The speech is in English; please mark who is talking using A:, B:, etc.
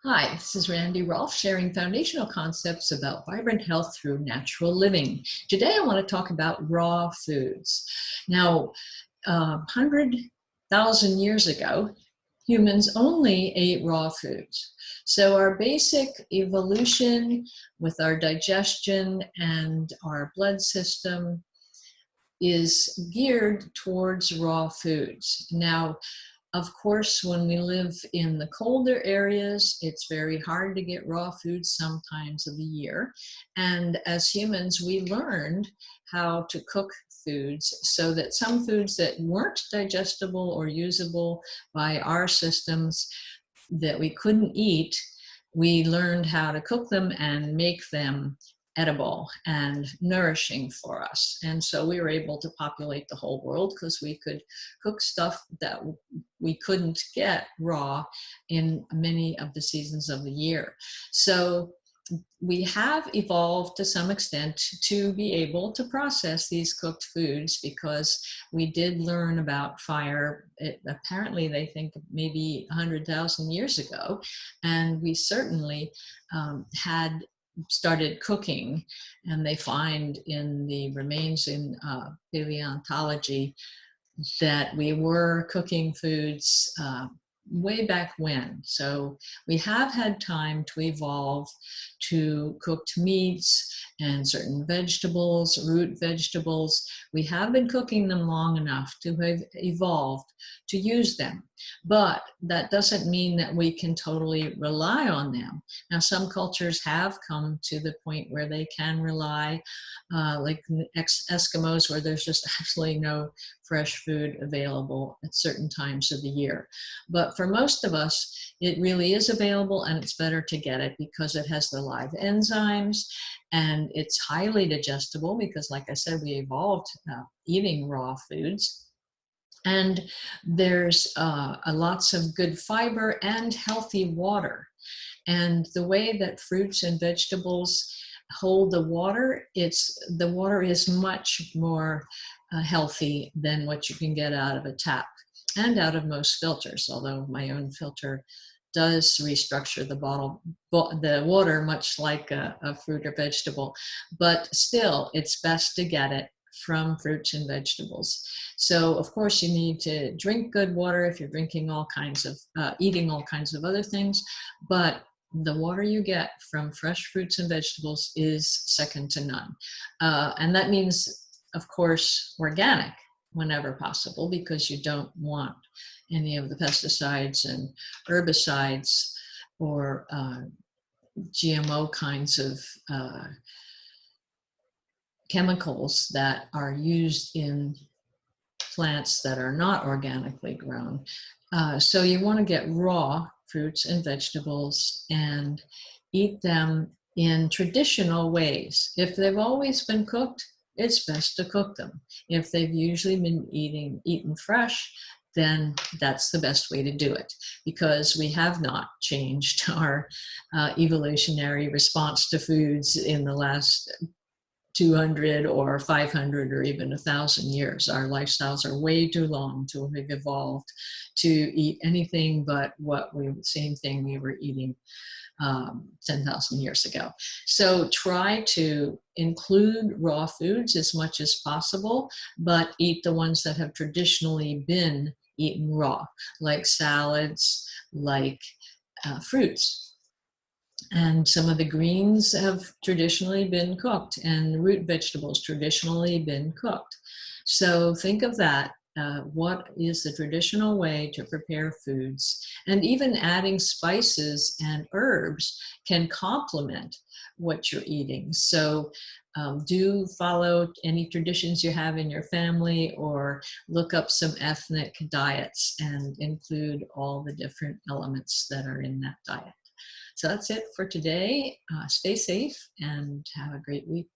A: Hi, this is Randy Rolfe sharing foundational concepts about vibrant health through natural living. Today I want to talk about raw foods. Now, 100,000 years ago, humans only ate raw foods. So our basic evolution with our digestion and our blood system is geared towards raw foods. Now, of course, when we live in the colder areas, it's very hard to get raw foods some times of the year. And as humans, we learned how to cook foods so that some foods that weren't digestible or usable by our systems that we couldn't eat, we learned how to cook them and make them edible and nourishing for us. And so we were able to populate the whole world because we could cook stuff that we couldn't get raw in many of the seasons of the year. So we have evolved to some extent to be able to process these cooked foods because we did learn about fire. Apparently, they think maybe 100,000 years ago, and we certainly had started cooking, and they find in the remains in paleontology that we were cooking foods way back when. So we have had time to evolve to cooked meats and certain vegetables, root vegetables. We have been cooking them long enough to have evolved to use them. But that doesn't mean that we can totally rely on them. Now, some cultures have come to the point where they can rely, like Eskimos, where there's just absolutely no fresh food available at certain times of the year. But for most of us, it really is available, and it's better to get it because it has the live enzymes and it's highly digestible because, like I said, we evolved eating raw foods. And there's lots of good fiber and healthy water. And the way that fruits and vegetables hold the water, the water is much more healthy than what you can get out of a tap and out of most filters, although my own filter does restructure the water much like a fruit or vegetable. But still, it's best to get it from fruits and vegetables. So of course you need to drink good water if you're drinking all kinds of, eating all kinds of other things, but the water you get from fresh fruits and vegetables is second to none. And that means, of course, organic whenever possible, because you don't want any of the pesticides and herbicides or GMO kinds of chemicals that are used in plants that are not organically grown. So you want to get raw fruits and vegetables and eat them in traditional ways. If they've always been cooked, it's best to cook them. If they've usually been eaten fresh, then that's the best way to do it, because we have not changed our evolutionary response to foods in the last 200 or 500 or even 1,000 years. Our lifestyles are way too long to have evolved to eat anything but same thing we were eating 10,000 years ago. So try to include raw foods as much as possible, but eat the ones that have traditionally been eaten raw, like salads, like fruits. And some of the greens have traditionally been cooked, and root vegetables traditionally been cooked. So think of that. What is the traditional way to prepare foods? And even adding spices and herbs can complement what you're eating. So do follow any traditions you have in your family, or look up some ethnic diets and include all the different elements that are in that diet. So that's it for today. Stay safe and have a great week.